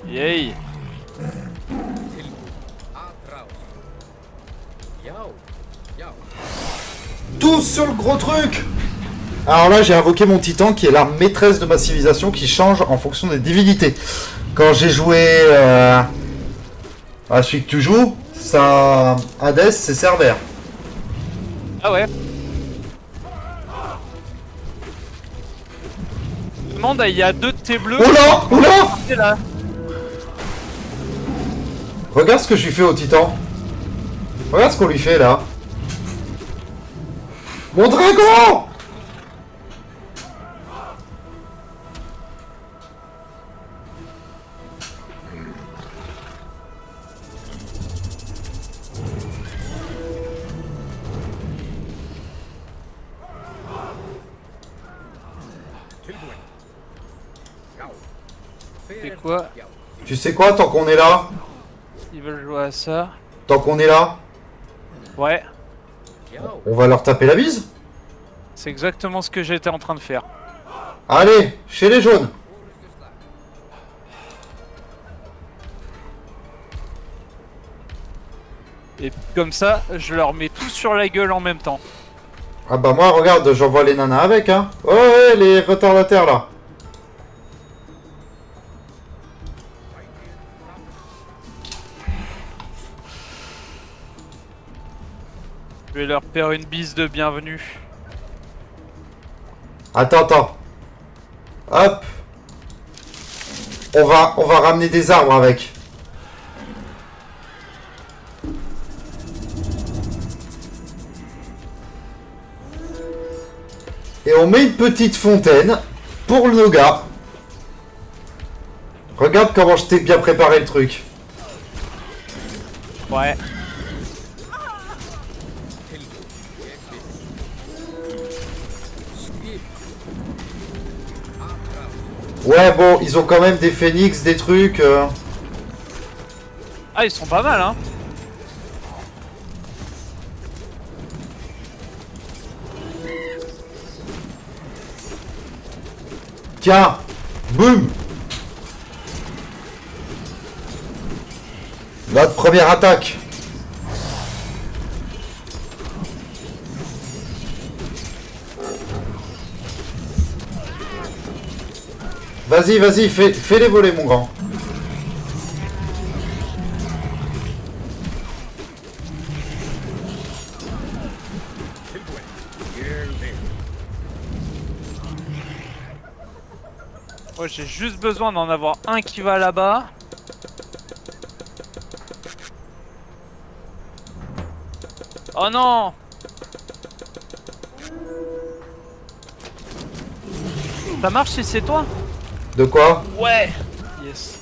Yay. Atrás. Já. Já. Tous sur le gros truc. Alors là j'ai invoqué mon titan qui est l'arme maîtresse de ma civilisation qui change en fonction des divinités. Quand j'ai joué à celui que tu joues, ça Hades c'est Cerbère. Ah ouais. Demande, il y a deux de tes bleus. Oula, oula. C'est là. Regarde ce que je lui fais au titan. Regarde ce qu'on lui fait là. Mon dragon. Tilbúin. Já. C'est Fyrir quoi? það, já. Tu sais quoi, tant qu'on est là, Ils veulent jouer à ça. tant qu'on est là, Ouais. Já. on va leur taper la bise. C'est exactement ce que j'étais en train de faire. Allez, chez les jaunes. Forystuslag. Et comme ça, je leur mets tout sur la gueule en même temps. Ah bah moi regarde, j'envoie les nanas avec hein. Ouais ouais, les retardataires là. Je vais leur faire une bise de bienvenue. Attends. Hop. On va ramener des arbres avec. Et on met une petite fontaine pour nos gars. Regarde comment je t'ai bien préparé le truc. Ouais. Skip. Atrás. Ouais bon, ils ont quand même des phénix, des trucs. Ah, ils sont pas mal, hein. Tiens, boum. Notre première attaque. Vas-y, vas-y, fais les volets, mon grand. Moi j'ai juste besoin d'en avoir un qui va là-bas. Oh non! Ça marche si c'est toi? De quoi? Ouais! Yes.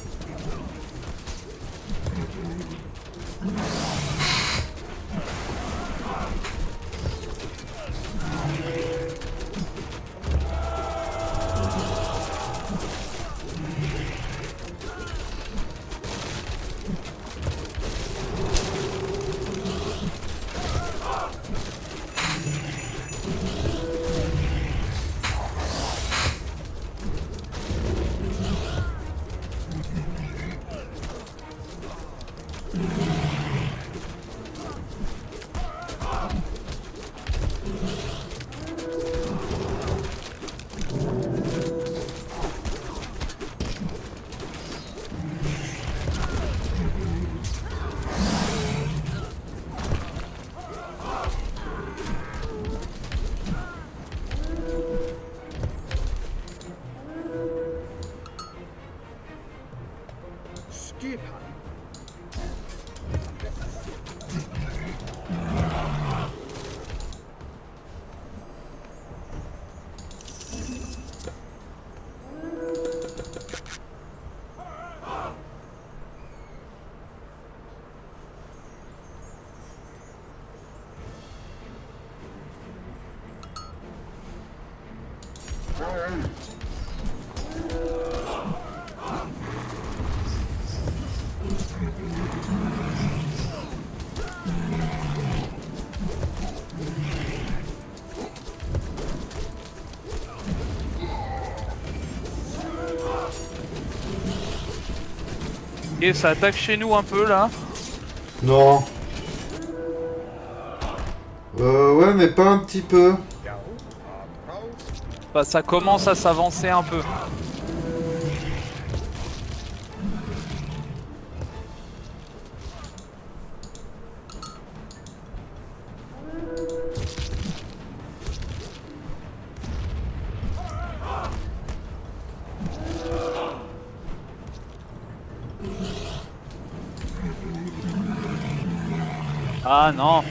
Et ça attaque chez nous un peu là. Non. Ouais, mais pas un petit peu. Bah ça commence à s'avancer un peu. Ah non.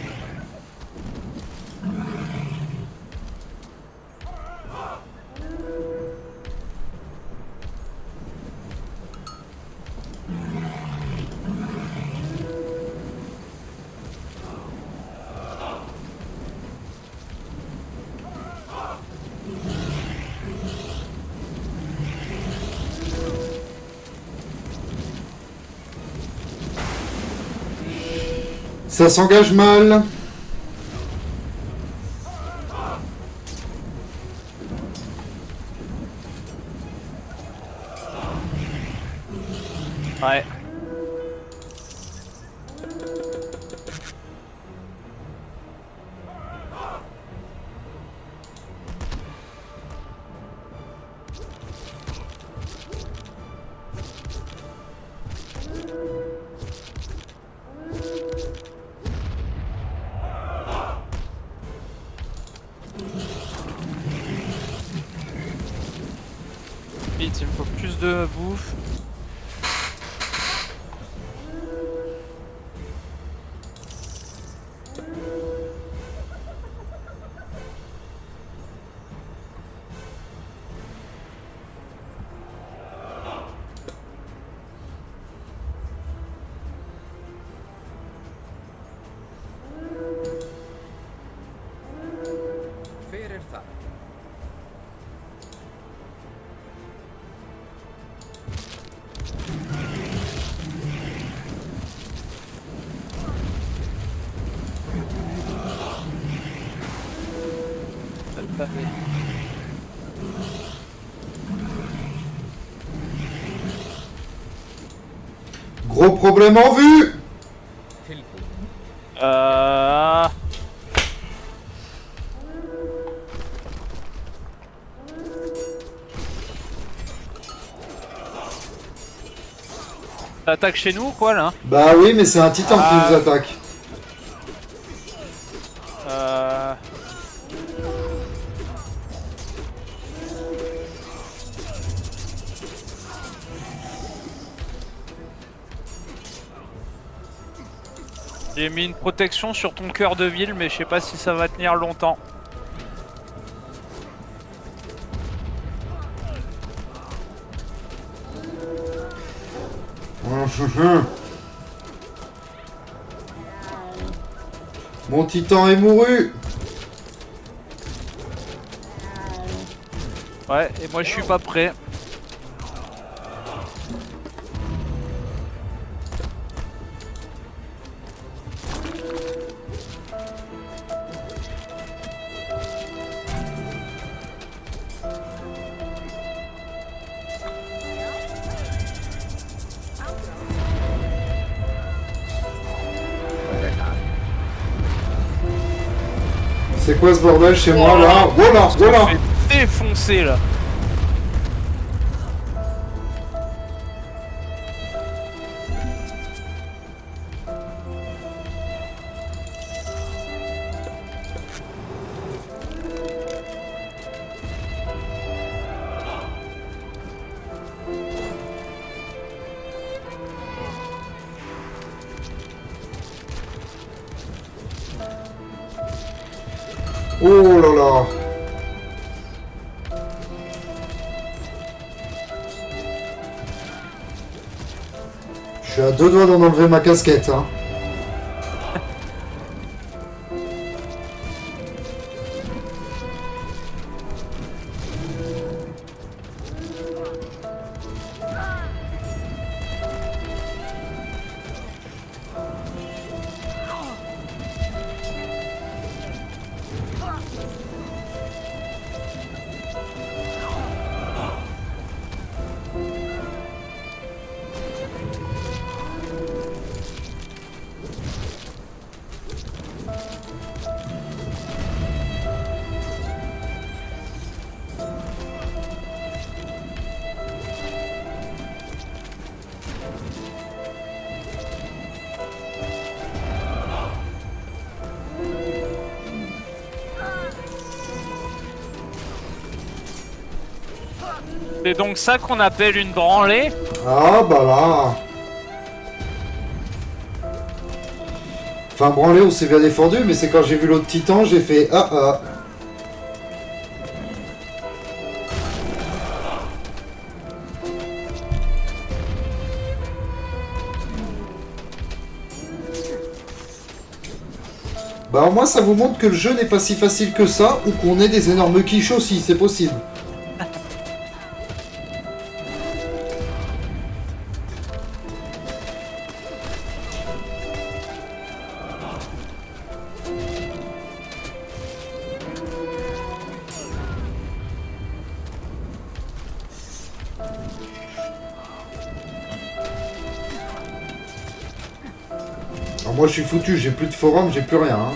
Ça s'engage mal. Ouais. Vite, il me faut plus de bouffe. Hver það? Gros problème en vue. Tilbúin. T'attaques chez nous, quoi, là? Bah oui, mais c'est un titan qui Ah. nous attaque. Euh... J'ai mis une protection sur ton cœur de ville, mais je sais pas si ça va tenir longtemps. Mon titan est mouru. Ouais, et moi je suis pas prêt. C'est quoi ce bordel chez moi là? Voilà, Je voilà. me fais défoncer là. Oh là là. Je suis à deux doigts d'en enlever ma casquette, hein. C'est donc ça qu'on appelle une branlée? Ah bah là. Enfin, branlé, on s'est bien défendu, mais c'est quand j'ai vu l'autre titan, j'ai fait ah ah. Bah au moins ça vous montre que le jeu n'est pas si facile que ça, ou qu'on ait des énormes quiches aussi, c'est possible. Alors moi je suis foutu, j'ai plus de forum, j'ai plus rien. Hein.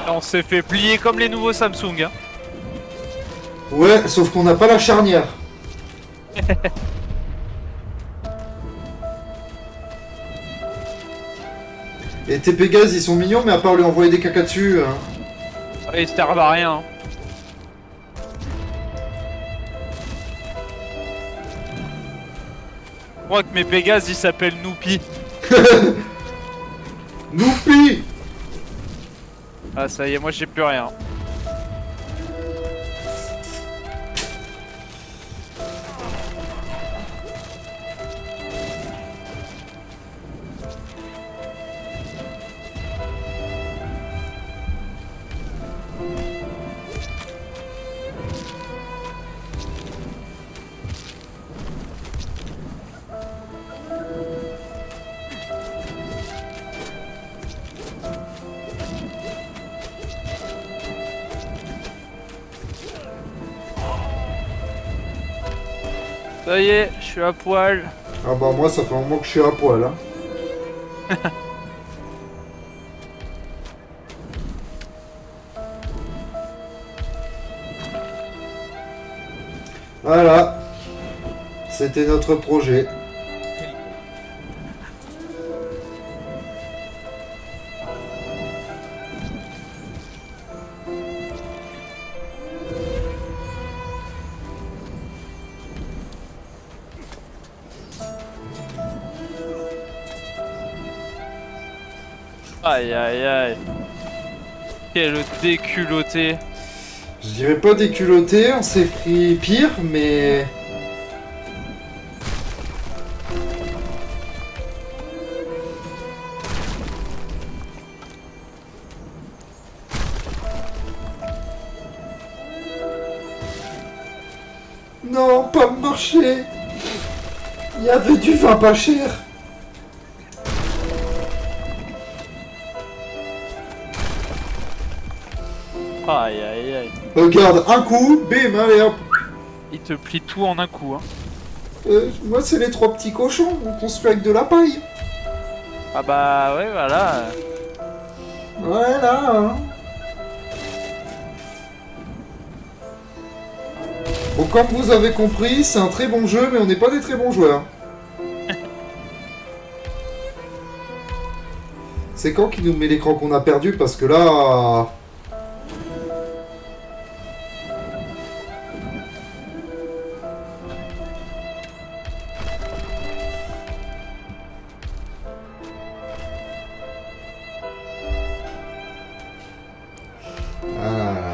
On s'est fait plier comme les nouveaux Samsung. Hein. Ouais, sauf qu'on n'a pas la charnière. Et tes Pégases ils sont mignons, mais à part lui envoyer des caca dessus. Hein. Ouais, ils servent à rien. Hein. Je crois que mes Pégases ils s'appellent Noupi. Noupi. Ah ça y est, moi j'ai plus rien. Ça y est, je suis à poil. Ah bah moi ça fait un moment que je suis à poil. Hein. Voilà. C'était notre projet. Aïe aïe aïe. Quel déculotté. Je dirais pas déculotté, on s'est pris pire, mais... Non, pas me marcher. Il y avait du vin pas cher. Aïe aïe aïe. Regarde, un coup, bim, allez hop. Il te plie tout en un coup, hein. Moi, c'est les 3 petits cochons, on construit avec de la paille. Ah bah ouais, voilà. Voilà. Hein. Bon, comme vous avez compris, c'est un très bon jeu, mais on n'est pas des très bons joueurs. C'est quand qui nous met l'écran qu'on a perdu, parce que là... Voilà.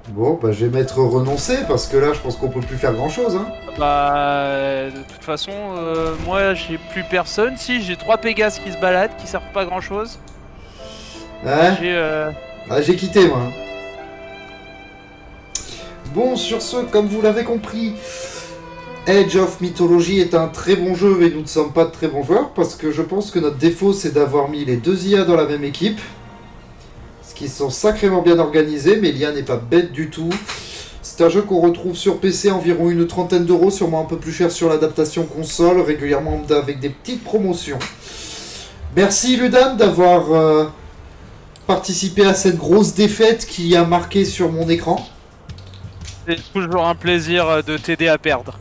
Bon, bah je vais mettre renoncer, parce que là, je pense qu'on peut plus faire grand-chose, hein. Bah de toute façon, moi j'ai plus personne. Si, j'ai 3 Pégases qui se baladent, qui servent pas à grand chose. Ouais. J'ai Ah, j'ai quitté, moi. Bon, sur ce, comme vous l'avez compris, Age of Mythology est un très bon jeu, mais nous ne sommes pas de très bons joueurs, parce que je pense que notre défaut, c'est d'avoir mis les 2 IA dans la même équipe. Ce qui sont sacrément bien organisés, mais l'IA n'est pas bête du tout. C'est un jeu qu'on retrouve sur PC à environ une trentaine d'euros, sûrement un peu plus cher sur l'adaptation console, régulièrement avec des petites promotions. Merci Ludan d'avoir participé à cette grosse défaite qui a marqué sur mon écran. C'est toujours un plaisir de t'aider à perdre.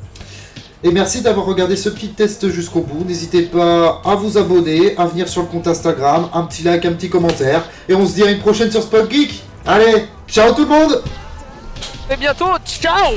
Et merci d'avoir regardé ce petit test jusqu'au bout. N'hésitez pas à vous abonner, à venir sur le compte Instagram, un petit like, un petit commentaire. Et on se dit à une prochaine sur Spot Geek. Allez, ciao tout le monde! Et bientôt, ciao!